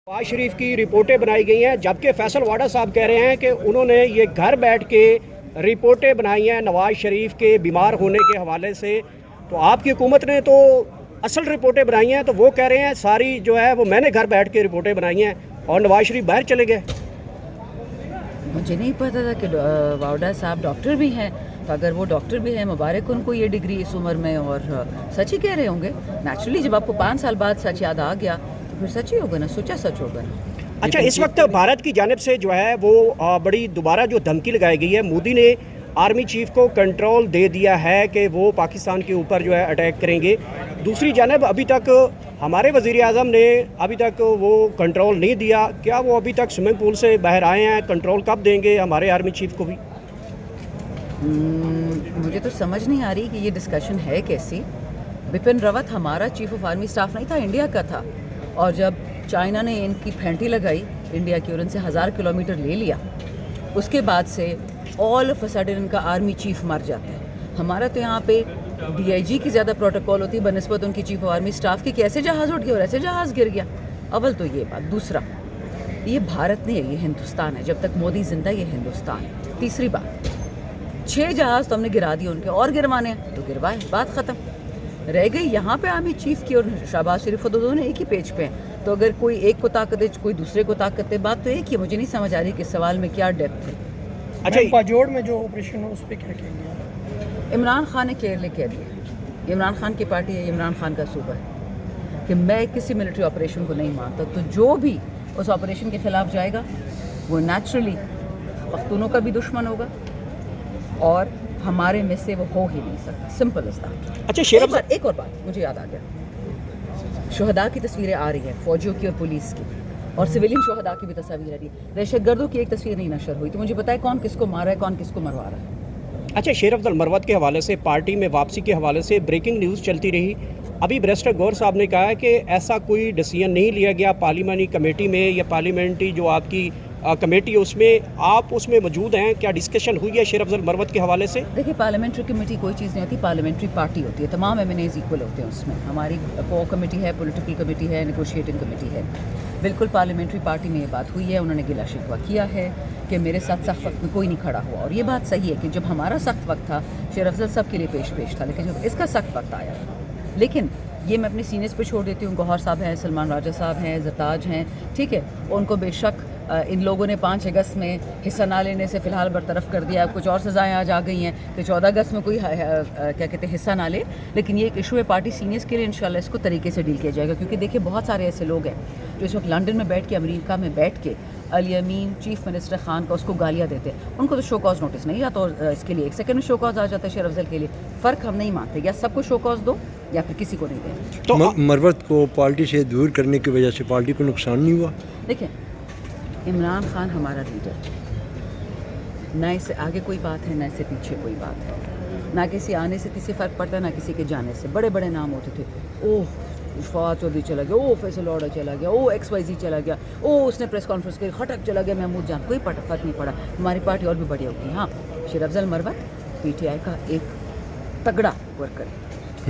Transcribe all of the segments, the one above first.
नवाज शरीफ की रिपोर्टें बनाई गई हैं, जबकि फैसल वाडा साहब कह रहे हैं कि उन्होंने ये घर बैठ के रिपोर्टें बनाई हैं नवाज शरीफ के बीमार होने के हवाले से। तो आपकी हुकूमत ने तो असल रिपोर्टें बनाई हैं, तो वो कह रहे हैं सारी जो है वो मैंने घर बैठ के रिपोर्टें बनाई हैं और नवाज शरीफ बाहर चले गए। मुझे नहीं पता था कि वाडा साहब डॉक्टर भी हैं, तो अगर वो डॉक्टर भी हैं, मुबारक उनको ये डिग्री इस उम्र में, और सच ही कह रहे होंगे। नेचुरली जब आपको 5 साल बाद सच याद आ गया तो फिर सच ही होगा ना, सोचा सच होगा ना। अच्छा, इस वक्त भारत की जानिब से जो है वो बड़ी दोबारा जो धमकी लगाई गई है, मोदी ने आर्मी चीफ को कंट्रोल दे दिया है कि वो पाकिस्तान के ऊपर जो है अटैक करेंगे। दूसरी जानिब अभी तक हमारे वज़ीर आज़म ने अभी तक वो कंट्रोल नहीं दिया। क्या वो अभी तक स्विमिंग पूल से बाहर आए हैं? कंट्रोल कब देंगे हमारे आर्मी चीफ को भी? मुझे तो समझ नहीं आ रही कि ये डिस्कशन है कैसी। बिपिन रावत हमारा चीफ ऑफ आर्मी स्टाफ नहीं था, इंडिया का था, और जब चाइना ने इनकी फेंटी लगाई इंडिया की और इनसे 1000 किलोमीटर ले लिया, उसके बाद से ऑल ऑफ अ सडन इनका आर्मी चीफ मर जाता है। हमारा तो यहाँ पे DIG की ज़्यादा प्रोटोकॉल होती है बनिस्बत उनकी चीफ ऑफ आर्मी स्टाफ की, कैसे जहाज़ उठ गया और ऐसे जहाज़ गिर गया। अव्वल तो ये बात। दूसरा, ये भारत नहीं है, ये हिंदुस्तान है। जब तक मोदी जिंदा ये हिंदुस्तान है। तीसरी बात, 6 जहाज़ तो हमने गिरा दिए उनके, और गिरवाने हैं तो गिरवाए, बात ख़त्म। रह गई यहाँ पे आर्मी चीफ की और शहबाज शरीफ को, तो दोनों एक ही पेज पे हैं। तो अगर कोई एक को ताकत दे कोई दूसरे को ताकत दे, बात तो एक ही। मुझे नहीं समझ आ रही कि सवाल में क्या डेप्थ है। अच्छा, पाजोड़ में जो ऑपरेशन है उस पर क्या कहेंगे? इमरान खान ने क्लियरली कह दिया, इमरान खान की पार्टी है, इमरान खान का सूबा है, कि मैं किसी मिलिट्री ऑपरेशन को नहीं मानता। तो जो भी उस ऑपरेशन के खिलाफ जाएगा वो नेचुरली पख्तूनों का भी दुश्मन होगा और हमारे में से वो हो ही नहीं सकता। Simple is that. अच्छा, एक और बात मुझे याद आ गया, शोहदा की तस्वीरें आ रही हैं, फौजियों की और पुलिस की, और सिविलियन शोहदा की भी तस्वीर आ रही है। दहशतगर्दों की एक तस्वीर नहीं नशर हुई, तो मुझे बताए कौन किसको मार रहा है, कौन किसको मरवा रहा है। अच्छा, शेर अफजल मरवत के हवाले से, पार्टी में वापसी के हवाले से ब्रेकिंग न्यूज़ चलती रही। अभी बैरिस्टर गौर साहब ने कहा है कि ऐसा कोई डिसीजन नहीं लिया गया पार्लियामानी कमेटी में, या पार्लियामेंट्री जो आपकी कमेटी है उसमें आप उसमें मौजूद हैं। क्या डिस्कशन हुई है शेर अफजल मरवत के हवाले से? देखिए, पार्लियामेंट्री कमेटी कोई चीज़ नहीं होती, पार्लियामेंट्री पार्टी होती है। तमाम MNAs इक्वल होते हैं उसमें। हमारी कोर कमेटी है, पॉलिटिकल कमेटी है, नेगोशिएटिंग कमेटी है। बिल्कुल पार्लियामेंट्री पार्टी में ये बात हुई है, उन्होंने गिला शिकवा किया है कि मेरे साथ सख्त वक्त में कोई नहीं खड़ा हुआ, और ये बात सही है कि जब हमारा सख्त वक्त था शेर अफजल सब के लिए पेश था, लेकिन जब इसका सख्त वक्त आया, लेकिन ये मैं अपने सीनियर्स पे छोड़ देती हूँ। गौहर साहब हैं, सलमान राजा साहब हैं, जरताज हैं, ठीक है, उनको बेशक इन लोगों ने 5 अगस्त में हिस्सा ना लेने से फ़िलहाल बरतरफ कर दिया। कुछ और सज़ाएँ आज आ गई हैं कि 14 अगस्त में कोई क्या कहते हैं हिस्सा ना ले, लेकिन ये एक इशू है पार्टी सीनियर्स के लिए। इंशाल्लाह इसको तरीके से डील किया जाएगा, क्योंकि देखिए बहुत सारे ऐसे लोग हैं जो इस वक्त लंदन में बैठ के, अमेरिका में बैठ के अली अमीन चीफ मिनिस्टर खान का उसको गालियाँ देते हैं। उनको तो शो कॉज नोटिस नहीं आता, और इसके लिए 1 सेकंड में शो कॉज आ जाता है शेर अफजल के लिए। फ़र्क हम नहीं मानते, या सबको शो कॉज दो या फिर किसी को नहीं दें। तो मरवत को पार्टी से दूर करने की वजह से पार्टी को नुकसान नहीं हुआ? देखिए, इमरान खान हमारा लीडर, ना इससे आगे कोई बात है ना इससे पीछे कोई बात है, ना किसी आने से किसी फ़र्क पड़ता है ना किसी के जाने से। बड़े बड़े नाम होते थे, ओह फवाद चौधरी चला गया, ओह फैसल वाडा चला गया, ओह XYZ चला गया, ओह उसने प्रेस कॉन्फ्रेंस की, खटक चला गया महमूद जान, कोई फ़र्क नहीं पड़ा। हमारी पार्टी और भी बड़ी होगी। हाँ, शेर अफजल मरवत PTI का एक तगड़ा वर्कर है,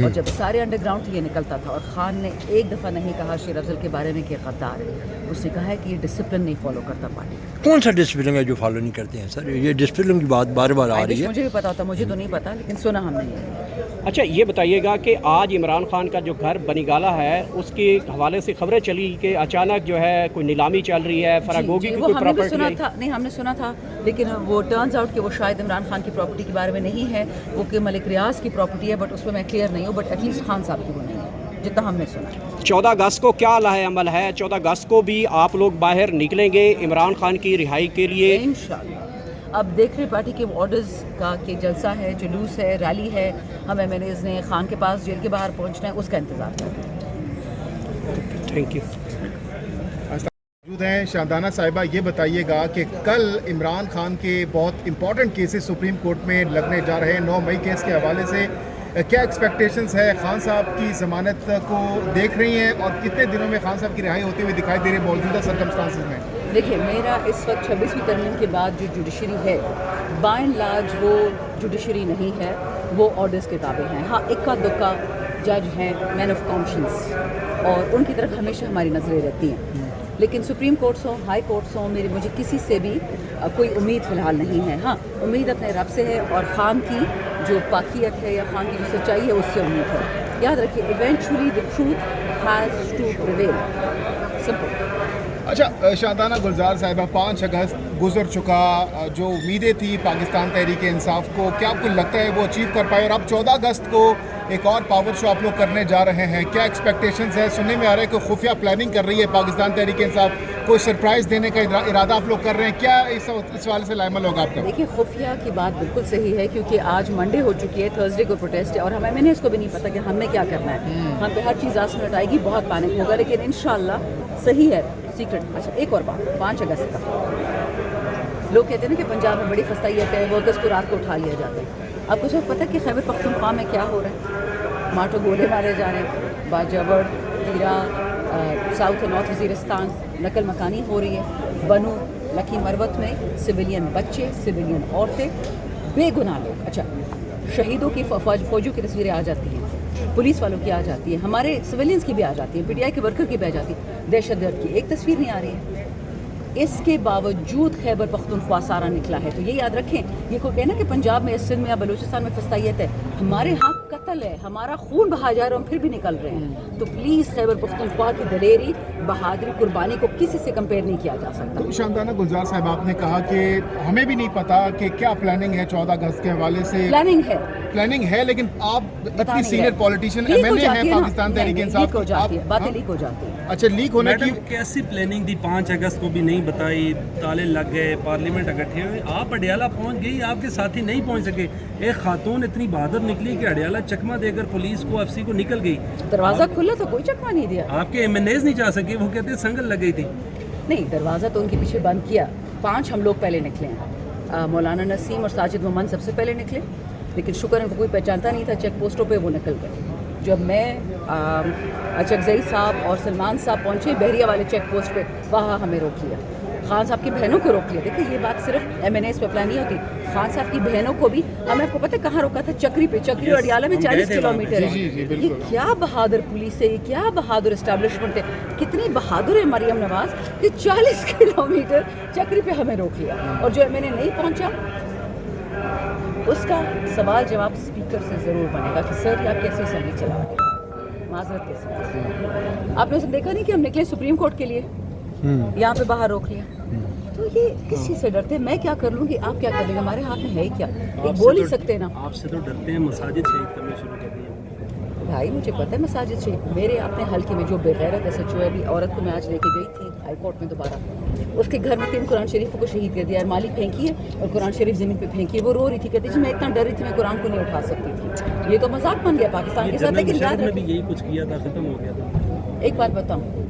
और जब सारे अंडरग्राउंड से ये निकलता था, और खान ने एक दफ़ा नहीं कहा शेर अफजल के बारे में कि गद्दार है, उसने कहा है कि ये डिसिप्लिन नहीं फॉलो करता पार्टी। कौन सा डिसिप्लिन है जो फॉलो नहीं करते हैं सर? ये डिसिप्लिन की बात बार बार आ रही है। मुझे भी पता होता, मुझे तो नहीं पता, लेकिन सुना हमने ये। अच्छा, ये बताइएगा कि आज इमरान खान का जो घर बनीगाला है उसके हवाले से खबरें चली कि अचानक जो है कोई नीलामी चल रही है, फरागोगी की कोई प्रॉपर्टी सुना था, नहीं हमने सुना था, लेकिन वो टर्न्स आउट कि वो शायद इमरान खान की प्रॉपर्टी के बारे में नहीं है, वो कि मलिक रियाज की प्रॉपर्टी है, बट उसमें मैं क्लियर नहीं हूँ, बट एटलीस्ट खान साहब की वो नहीं है, जितना हमने सुना। 14 अगस्त को क्या लाहे अमल है? 14 अगस्त को भी आप लोग बाहर निकलेंगे इमरान खान की रिहाई के लिए? इंशाल्लाह। अब देख रहे पार्टी के ऑर्डर्स का कि जलसा है, जुलूस है, रैली है, हम MNAs ने खान के पास जेल के बाहर पहुंचना है, उसका इंतज़ार कर रहे हैं। Thank you. मौजूद हैं शाहदाना साहिबा, ये बताइएगा कि कल इमरान खान के बहुत इंपॉर्टेंट केसेस सुप्रीम कोर्ट में लगने जा रहे हैं 9 मई केस के हवाले से, क्या एक्सपेक्टेशंस है? खान साहब की ज़मानत को देख रही हैं, और कितने दिनों में खान साहब की रिहाई होती हुई दिखाई दे रही है मौजूदा सर्कमस्टांसिस में? देखिए, मेरा इस वक्त 26वीं तरमीम के बाद जो जुडिशरी है, बाय एंड लार्ज वो जुडिशरी नहीं है, वो ऑर्डर्स के ताबे हैं। हाँ, इक्का दुक्का जज हैं, मैन ऑफ कॉन्शियंस, और उनकी तरफ हमेशा हमारी नज़रें रहती हैं। لیکن سپریم کورٹس ہوں، ہائی کورٹس ہوں، مجھے کسی سے بھی کوئی امید فی الحال نہیں ہے. ہاں امید اپنے رب سے ہے اور خان کی جو پاکیت ہے یا خان کی جو سچائی ہے اس سے امید ہے. یاد رکھیے eventually the truth has to prevail. Simple. اچھا شادانہ گلزار صاحبہ، 5 اگست گزر چکا، جو امیدیں تھی پاکستان تحریک انصاف کو، کیا آپ کو لگتا ہے وہ اچیو کر پائے؟ اور اب 14 اگست کو ایک اور پاور شو آپ لوگ کرنے جا رہے ہیں، کیا ایکسپیکٹیشنز ہے؟ سننے میں آ رہا ہے کہ خفیہ پلاننگ کر رہی ہے پاکستان تحریک انصاف، کوئی سرپرائز دینے کا ارادہ آپ لوگ کر رہے ہیں، کیا اس حوالے سے لائمل ہوگا آپ کا؟ دیکھیے خفیہ کی بات بالکل صحیح ہے کیونکہ آج منڈے ہو چکی ہے، تھرسڈے کو پروٹیسٹ ہے اور ہمیں اس کو بھی نہیں پتا کہ ہمیں کیا کرنا ہے. ہم پہ ہر چیز لاسٹ منٹ آئے گی، بہت پینک ہوگا، لیکن انشاءاللہ صحیح ہے سیکرٹ. اچھا ایک اور بات، 5 اگست کا لوگ کہتے ہیں نا کہ پنجاب میں بڑی فسائیت ہے، ورکرز کو رات کو اٹھا لیا جاتا ہے. آپ کو سب پتہ ہے کہ خیبر پختونخوا میں کیا ہو رہا ہے؟ ماٹو گولے مارے جا رہے ہیں، باجوڑ، تیرا، ساؤتھ اور نارتھ وزیرستان نقل مکانی ہو رہی ہے. بنو، لکی مروت میں سویلین بچے، سویلین عورتیں، بے گناہ لوگ. اچھا شہیدوں کی فوجیوں کی تصویریں آ جاتی ہیں، پولیس والوں کی آ جاتی ہیں، ہمارے سویلینز کی بھی آ جاتی ہیں، پی ٹی آئی کے ورکر کی بھی آ جاتی ہے، دہشت گرد کی ایک تصویر نہیں آ رہی ہے. اس کے باوجود خیبر پختونخوا سارا نکلا ہے. تو یہ یاد رکھیں، یہ کوئی کہنا کہ پنجاب میں، سندھ میں یا بلوچستان میں فسائیت ہے، ہمارے ہاں قتل ہے، ہمارا خون بہا جا رہا ہے، ہم پھر بھی نکل رہے ہیں. تو پلیز خیبر پختونخوا کی دلیری، بہادری، قربانی کو کسی سے کمپیئر نہیں کیا جا سکتا. تو شاندانہ گلزار صاحب، آپ نے کہا کہ ہمیں بھی نہیں پتا کہ کیا پلاننگ ہے 14 اگست کے حوالے سے. پلاننگ ہے لیکن آپ اتنی سینئر پولیٹیشین ایم این اے ہیں پاکستان تحریک انصاف کی، باتیں لیک ہو جاتی ہیں. اچھا لیک ہونے کی کیسی پلاننگ تھی؟ 5 اگست کو بھی نہیں بتائی، تالے لگ گئے، پارلیمنٹ اکٹھے ہوئے، آپ اڈیالہ پہنچ گئی، آپ کے ساتھی نہیں پہنچ سکے. ایک خاتون اتنی بہادر نکلی کہ اڈیالہ چکمہ دے کر پولیس کو، ایف سی کو نکل گئی. دروازہ کھلا تو کوئی چکمہ نہیں دیا. آپ کے ایم این ایز نہیں جا سکے، وہ کہتے ہیں سنگل لگ گئی تھی. نہیں، دروازہ تو ان کے پیچھے بند کیا. 5 ہم لوگ پہلے نکلے ہیں، مولانا نسیم اور ساجد مومن سب سے پہلے نکلے، لیکن شکر ہے کوئی پہچانتا نہیں تھا، چیک پوسٹوں پہ وہ نکل گئے. جب میں اچکزئی صاحب اور سلمان صاحب پہنچے بحریہ والے چیک پوسٹ پہ، وہاں ہمیں روک لیا. خان صاحب کی بہنوں کو روک لیا. دیکھیں یہ بات صرف ایم این ایز پہ اپلائی نہیں ہوتی، خان صاحب کی بہنوں کو بھی. ہمیں آپ کو پتہ ہے کہاں روکا تھا؟ چکری پہ. چکری اور اڈیالہ میں 40 کلومیٹر ہے. یہ کیا بہادر پولیس ہے، یہ کیا بہادر اسٹیبلشمنٹ ہے، کتنی بہادر ہے مریم نواز کہ 40 کلومیٹر چکری پہ ہمیں روک لیا. اور جو ایم این اے نہیں پہنچا اس کا سوال جواب اسپیکر سے ضرور بنے گا کہ سر یہ آپ کیسے اسمبلی چلا رہے ہیں، معذرت کے ساتھ. آپ نے اسے دیکھا نہیں کہ ہم نکلے سپریم کورٹ کے لیے، یہاں پہ باہر روک لیا. تو یہ کس چیز سے ڈرتے ہیں؟ میں کیا کر لوں گی، آپ کیا کر لیں گے، ہمارے ہاتھ میں ہے کیا؟ بول ہی سکتے نا. آپ سے تو ڈرتے ہیں، مساجد شہید کرنا شروع کر دیا. بھائی مجھے پتہ ہے مساجد سے میرے اپنے حلقے میں جو بے غیرت ایسا جو ہے، ابھی عورت کو میں آج لے کے گئی تھی ہائی کورٹ میں دوبارہ، اس کے گھر میں 3 قرآن شریفوں کو شہید کر دیا. مالی پھینکی ہے اور قرآن شریف زمین پہ پھینکی ہے. وہ رو رہی تھی، کہتی تھی میں اتنا ڈر رہی تھی میں قرآن کو نہیں اٹھا سکتی تھی. یہ تو مذاق بن گیا پاکستان کے ساتھ. لیکن یاد میں بھی یہی کچھ کیا تھا، ختم ہو گیا تھا. ایک بات بتاؤں،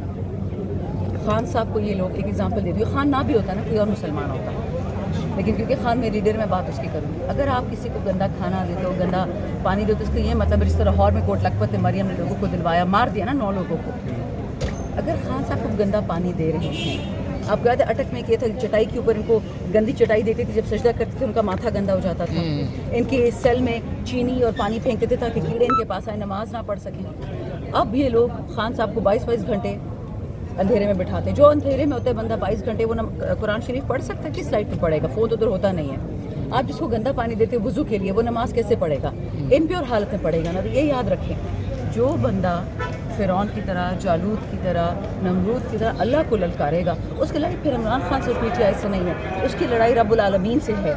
خان صاحب کو یہ لوگ ایک ایگزامپل دے دیے، خان نہ بھی ہوتا نا کوئی اور مسلمان ہوتا، لیکن کیونکہ خان میں لیڈر میں بات اس کی کروں گی. اگر آپ کسی کو گندا کھانا دیتے ہو، گندا پانی دیتے ہو، اس کا یہ مطلب جس طرح لاہور میں کوٹ لکھپت نے مریم نے لوگوں کو دلوایا، مار دیا نا 9 لوگوں کو. اگر خان صاحب کو گندا پانی دے رہے ہیں، آپ کو یاد ہے اٹک میں کیا تھا، چٹائی کے اوپر ان کو گندی چٹائی دیتے تھے، جب سجدہ کرتے تھے ان کا ماتھا گندا ہو جاتا تھا. ان کے سیل میں چینی اور پانی پھینکتے تھے تاکہ کیڑے ان کے پاس آئے، نماز نہ پڑھ سکیں. اب یہ لوگ خان صاحب کو 22 گھنٹے اندھیرے میں بٹھاتے ہیں. جو اندھیرے میں ہوتا ہے بندہ 22 گھنٹے وہ قرآن شریف پڑھ سکتا ہے؟ کس سائڈ پہ پڑھے گا؟ فون تو ادھر ہوتا نہیں ہے. آپ جس کو گندا پانی دیتے ہیں وضو کے لیے، وہ نماز کیسے پڑھے گا؟ امپیور حالت میں پڑھے گا نا. تو یہ یاد رکھیں، جو بندہ فرعون کی طرح، جالوت کی طرح، نمرود کی طرح اللہ کو للکارے گا، اس کی لڑائی پھر عمران خان سے پی ٹی آئی سے نہیں ہے، اس کی لڑائی رب العالمین سے ہے.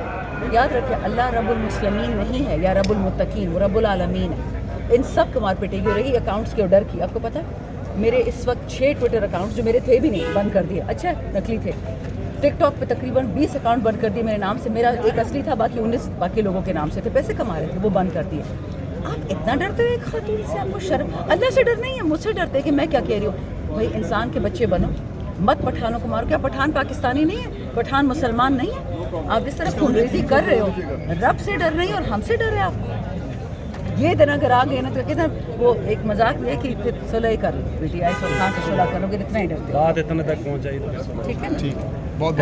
یاد رکھیں اللہ رب المسلمین نہیں ہے یا رب المتقین، وہ رب العالمین ہے. ان سب کو مار پیٹے گی. رہی اکاؤنٹس کے ڈر کی، آپ کو پتہ ہے میرے اس وقت 6 ٹویٹر اکاؤنٹس جو میرے تھے بھی نہیں بند کر دیے. اچھا نقلی تھے. ٹک ٹاک پہ تقریباً 20 اکاؤنٹ بند کر دیے میرے نام سے. میرا ایک اصلی تھا، باقی 19 باقی لوگوں کے نام سے تھے، پیسے کما رہے تھے، وہ بند کر دیے. آپ اتنا ڈرتے ہو ایک خاتون سے؟ آپ کو شرم؟ اللہ سے ڈر نہیں ہے، مجھ سے ڈرتے کہ میں کیا کہہ رہی ہوں. بھائی انسان کے بچے بنو، مت پٹھانوں کو مارو. کیا پٹھان پاکستانی نہیں ہے؟ پٹھان مسلمان نہیں ہے؟ آپ جس طرح خون ریزی کر رہے ہو، رب سے ڈر نہیں اور ہم سے ڈر ہے آپ کو. یہ دن اگر آ گئے نا تو کہتے ہیں وہ ایک مذاق بھی ہے کہ پھر صلح کر لو، پی ٹی آئی خان سے صلح کر لو گے، اتنا ہی ڈرتے. بات اتنے تک پہنچ جائے تو ٹھیک ہے نا. ٹھیک، بہت